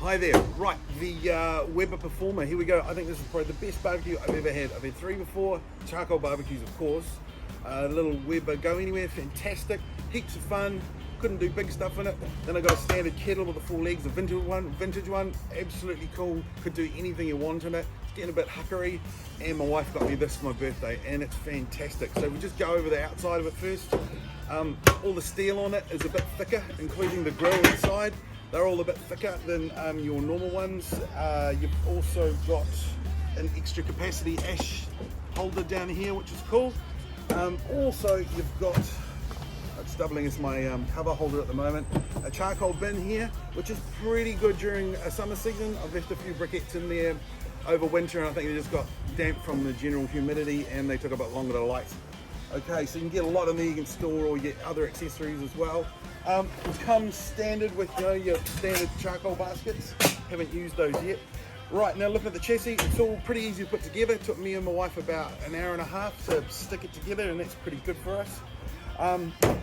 Hi there. Right, the Weber Performer. Here we go. I think this is probably the best barbecue I've ever had. I've had 3 before. Charcoal barbecues, of course. Little Weber Go Anywhere, fantastic. Heaps of fun. Couldn't do big stuff in it. Then I got a standard kettle with the 4 legs, a vintage one. Absolutely cool. Could do anything you want in it. It's getting a bit huckery. And my wife got me this for my birthday, and it's fantastic. So we'll just go over the outside of it first. All the steel on it is a bit thicker, including the grill inside. They're all a bit thicker than your normal ones. You've also got an extra capacity ash holder down here, which is cool. Also, you've got, it's doubling as my cover holder at the moment, a charcoal bin here, which is pretty good during a summer season. I've left a few briquettes in there over winter, and I think they just got damp from the general humidity and they took a bit longer to light. Okay, so you can get a lot in there. You can store all your other accessories as well. It comes standard with your standard charcoal baskets. Haven't used those yet. Right, now looking at the chassis, it's all pretty easy to put together. It took me and my wife about an hour and a half to stick it together, and that's pretty good for us.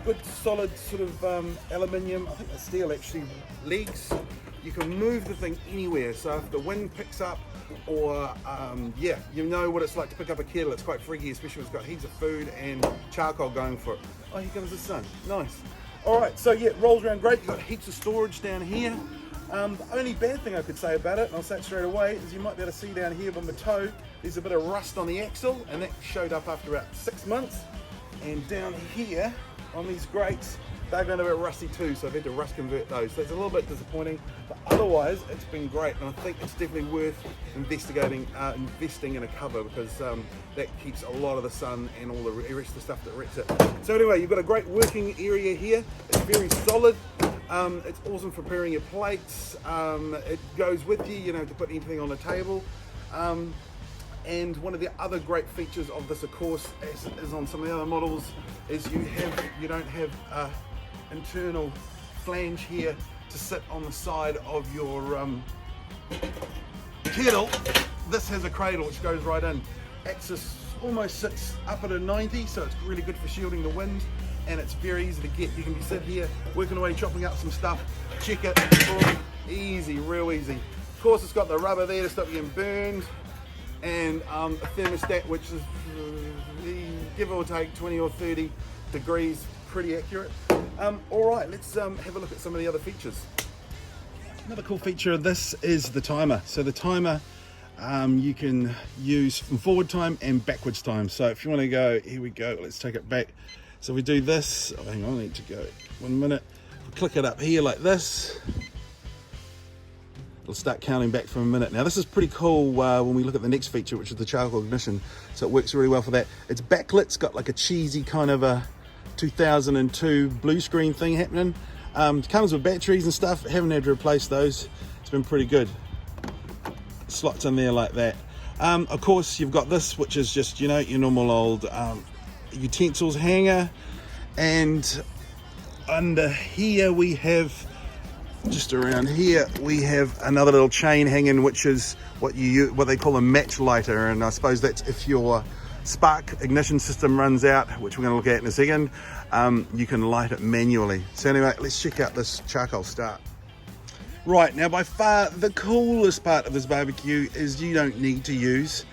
Good solid sort of aluminium, I think the steel actually, legs. You can move the thing anywhere, so if the wind picks up, or yeah, you know what it's like to pick up a kettle. It's quite freaky, especially when it's got heaps of food and charcoal going for it. Oh, here comes the sun, nice. All right, so yeah, it rolls around great. You've got heaps of storage down here. The only bad thing I could say about it, and I'll say it straight away, is you might be able to see down here by my toe, there's a bit of rust on the axle, and that showed up after about 6 months. And down here on these grates, they're going to be rusty too, so I've had to rust convert those. So it's a little bit disappointing, but otherwise it's been great, and I think it's definitely worth investing in a cover, because that keeps a lot of the sun and all the rest of the stuff that wrecks it. So anyway, you've got a great working area here. It's very solid. It's awesome for preparing your plates. It goes with you, you know, to put anything on the table. And one of the other great features of this, of course, as is on some of the other models, is you don't have a internal flange here to sit on the side of your kettle. This has a cradle which goes right in. Axis almost sits up at a 90, so it's really good for shielding the wind, and it's very easy to get. You can be sitting here working away, chopping up some stuff, check it, boom, easy, real easy. Of course, it's got the rubber there to stop you getting burned, and a thermostat which is give or take 20 or 30 degrees, pretty accurate. All right, let's have a look at some of the other features. Another cool feature of this is the timer. So the timer you can use from forward time and backwards time. So if you want to go, here we go, let's take it back. So we do this, oh, hang on, I need to go 1 minute. Click it up here like this. It'll start counting back from a minute. Now this is pretty cool when we look at the next feature, which is the charcoal ignition. So it works really well for that. It's backlit, it's got like a cheesy kind of a 2002 blue screen thing happening. It comes with batteries and stuff. Haven't had to replace those. It's been pretty good. Slots in there like that. Of course, you've got this, which is just, you know, your normal old utensils hanger. And under here we have, just around here, we have another little chain hanging, which is what they call a match lighter. And I suppose that's if your spark ignition system runs out, which we're going to look at in a second, you can light it manually. So anyway, let's check out this charcoal start. Right, now by far the coolest part of this barbecue is you don't need to use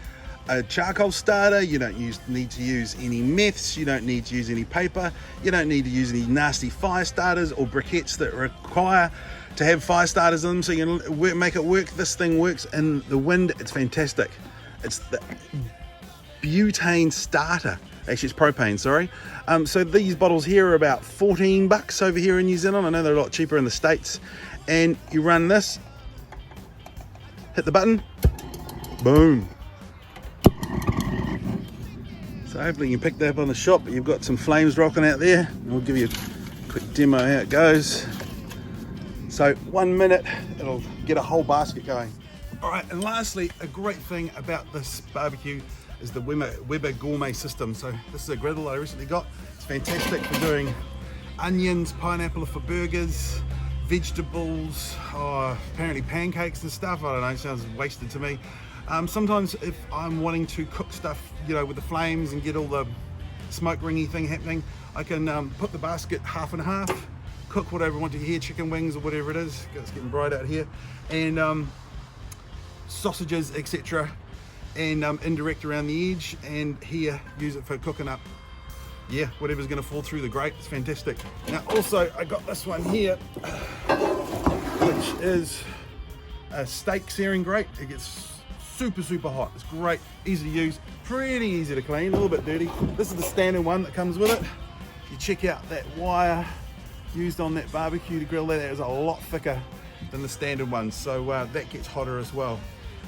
a charcoal starter, you don't need to use any meths, you don't need to use any paper, you don't need to use any nasty fire starters or briquettes that require to have fire starters in them, so you can make it work. This thing works in the wind, it's fantastic. It's the butane starter, actually it's propane, sorry. So these bottles here are about 14 bucks over here in New Zealand. I know they're a lot cheaper in the States. And you run this, hit the button, boom. So hopefully you can pick that up on the shop. You've got some flames rocking out there. And we'll give you a quick demo how it goes. So 1 minute, it'll get a whole basket going. All right, and lastly, a great thing about this barbecue is the Weber Gourmet system. So this is a griddle I recently got. It's fantastic for doing onions, pineapple for burgers, vegetables, apparently pancakes and stuff. I don't know, it sounds wasted to me. Sometimes if I'm wanting to cook stuff, you know, with the flames and get all the smoke ringy thing happening, I can put the basket half and half, cook whatever I want to here, chicken wings or whatever it is. It's getting bright out here. And sausages, etc. And indirect around the edge, and here use it for cooking up, yeah, whatever's going to fall through the grate. It's fantastic. Now also I got this one here, which is a steak searing grate. It gets super hot. It's great, easy to use, pretty easy to clean, a little bit dirty. This is the standard one that comes with it. You check out that wire used on that barbecue to grill, that is a lot thicker than the standard one, so that gets hotter as well.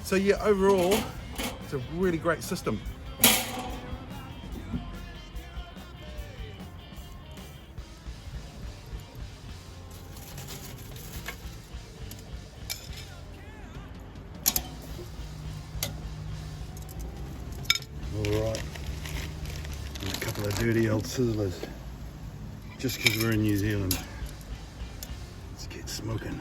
So yeah, overall it's a really great system. Alright, a couple of dirty old sizzlers, just because we're in New Zealand. Let's get smoking.